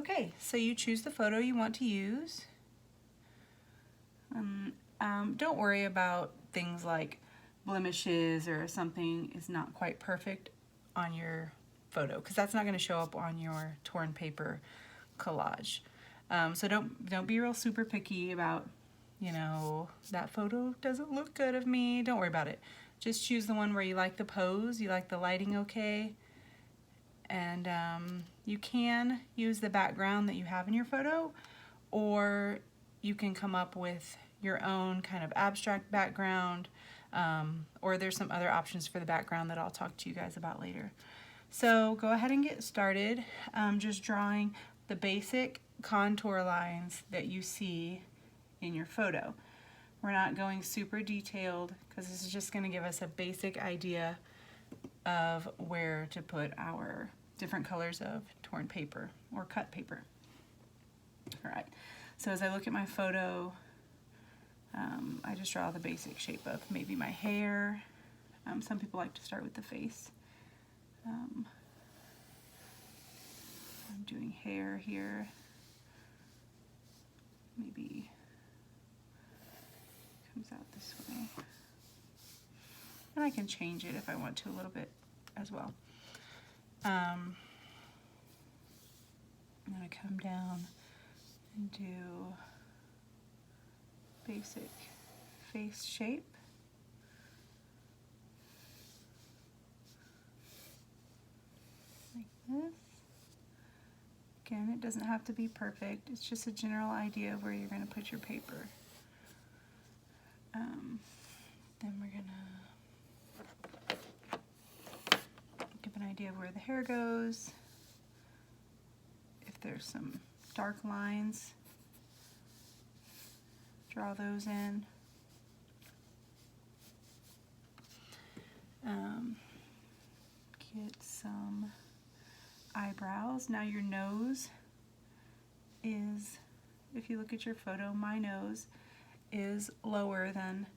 Okay, so you choose the photo you want to use. Don't worry about things like blemishes or something is not quite perfect on your photo, because that's not going to show up on your torn paper collage. So don't be real super picky about, you know, that photo doesn't look good of me. Don't worry about it. Just choose the one where you like the pose, you like the lighting okay, and you can use the background that you have in your photo, or you can come up with your own kind of abstract background, or there's some other options for the background that I'll talk to you guys about later. So go ahead and get started, just drawing the basic contour lines that you see in your photo. We're not going super detailed because this is just going to give us a basic idea of where to put our different colors of torn paper or cut paper. All right, so as I look at my photo, I just draw the basic shape of maybe my hair. Some people like to start with the face. I'm doing hair here. Maybe comes out this way. And I can change it if I want to a little bit as well. I'm going to come down and do basic face shape. Like this. Again, it doesn't have to be perfect. It's just a general idea of where you're going to put your paper. Then we're going to give an idea of where the hair goes. If there's some dark lines, draw those in. Get some eyebrows. Now your nose is, if you look at your photo, my nose is lower than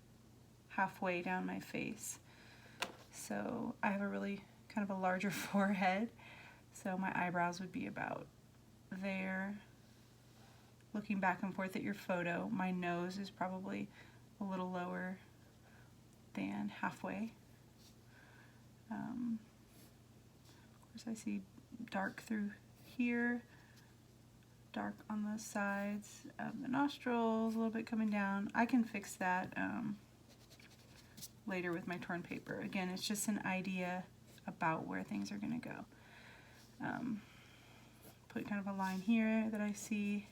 halfway down my face. So I have a really kind of a larger forehead, so my eyebrows would be about there. Looking back and forth at your photo, my nose is probably a little lower than halfway. Of course I see dark through here, dark on the sides of the nostrils, a little bit coming down. I can fix that later with my torn paper. Again, it's just an idea about where things are going to go. Put kind of a line here that I see.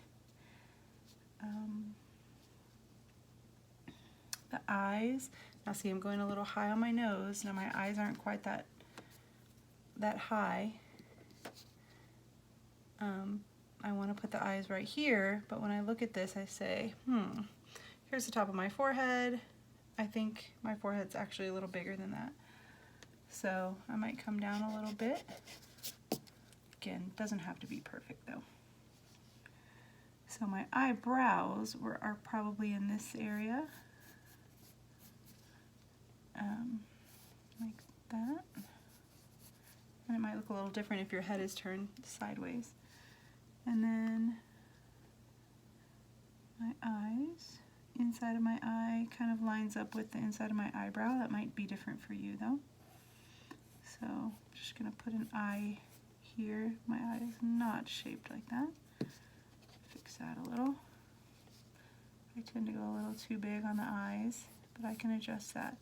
The eyes, now see I'm going a little high on my nose. Now my eyes aren't quite that high. I want to put the eyes right here, but when I look at this I say, here's the top of my forehead. I think my forehead's actually a little bigger than that. So I might come down a little bit. Again, doesn't have to be perfect though. So my eyebrows are probably in this area, like that. And it might look a little different if your head is turned sideways. And then my eyes, inside of my eye kind of lines up with the inside of my eyebrow. That might be different for you though. So I'm just going to put an eye here. My eye is not shaped like that. Fix that a little. I tend to go a little too big on the eyes, but I can adjust that.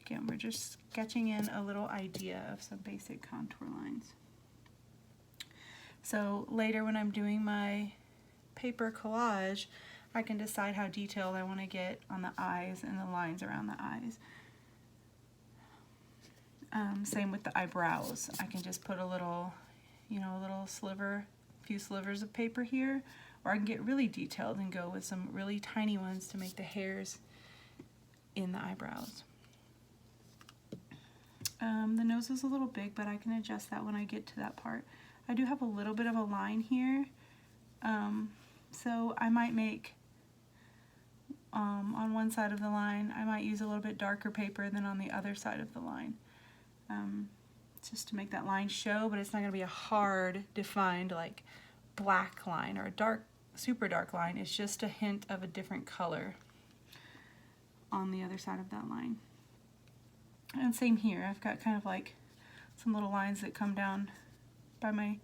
Again, we're just sketching in a little idea of some basic contour lines. So later when I'm doing my paper collage, I can decide how detailed I want to get on the eyes and the lines around the eyes. Same with the eyebrows. I can just put a little, a little sliver, a few slivers of paper here, or I can get really detailed and go with some really tiny ones to make the hairs in the eyebrows. The nose is a little big, but I can adjust that when I get to that part. I do have a little bit of a line here, so I might make, on one side of the line, I might use a little bit darker paper than on the other side of the line, just to make that line show, but it's not going to be a hard, defined, like black line or a dark, super dark line. It's just a hint of a different color on the other side of that line. And same here, I've got kind of like some little lines that come down by my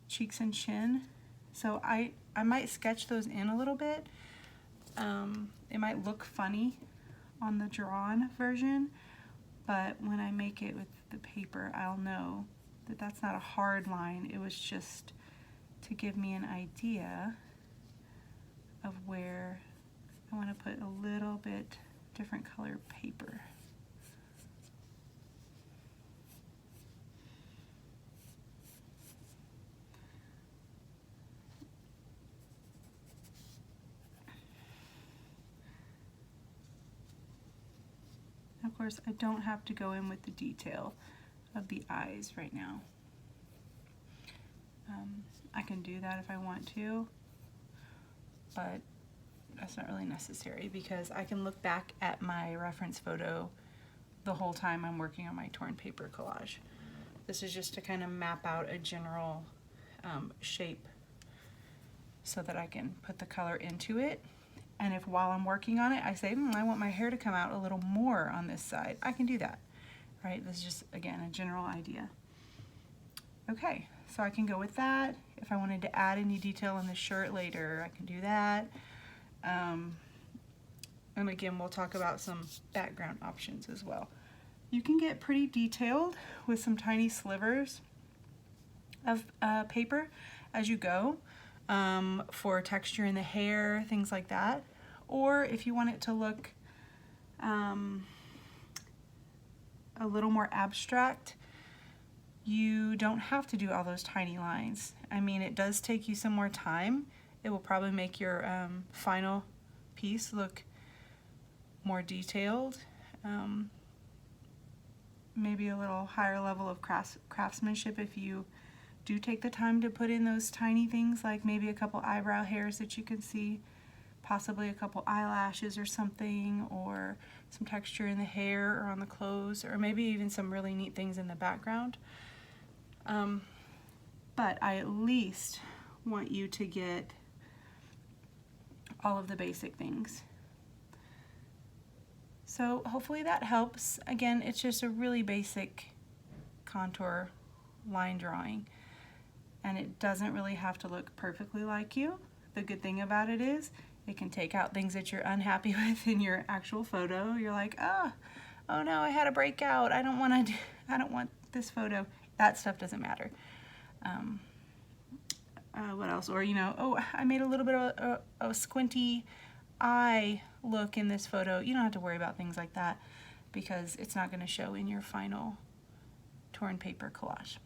cheeks and chin. So I might sketch those in a little bit. It might look funny on the drawn version, but when I make it with the paper, I'll know that that's not a hard line. It was just to give me an idea of where I want to put a little bit different color paper. Of course, I don't have to go in with the detail of the eyes right now. I can do that if I want to, but that's not really necessary because I can look back at my reference photo the whole time I'm working on my torn paper collage. This is just to kind of map out a general shape so that I can put the color into it. And if while I'm working on it, I say, I want my hair to come out a little more on this side, I can do that, right? This is just, again, a general idea. Okay, so I can go with that. If I wanted to add any detail on the shirt later, I can do that. And again, we'll talk about some background options as well. You can get pretty detailed with some tiny slivers of paper as you go for texture in the hair, things like that. Or if you want it to look a little more abstract, you don't have to do all those tiny lines. I mean, it does take you some more time. It will probably make your final piece look more detailed. Maybe a little higher level of craftsmanship if you do take the time to put in those tiny things, like maybe a couple eyebrow hairs that you can see, possibly a couple eyelashes or something, or some texture in the hair or on the clothes, or maybe even some really neat things in the background. But I at least want you to get all of the basic things. So hopefully that helps. Again, it's just a really basic contour line drawing, and it doesn't really have to look perfectly like you. The good thing about it is it can take out things that you're unhappy with in your actual photo. You're like, oh no, I had a breakout. I don't want this photo. That stuff doesn't matter. What else? Or, you know, oh, I made a little bit of a squinty eye look in this photo. You don't have to worry about things like that because it's not going to show in your final torn paper collage.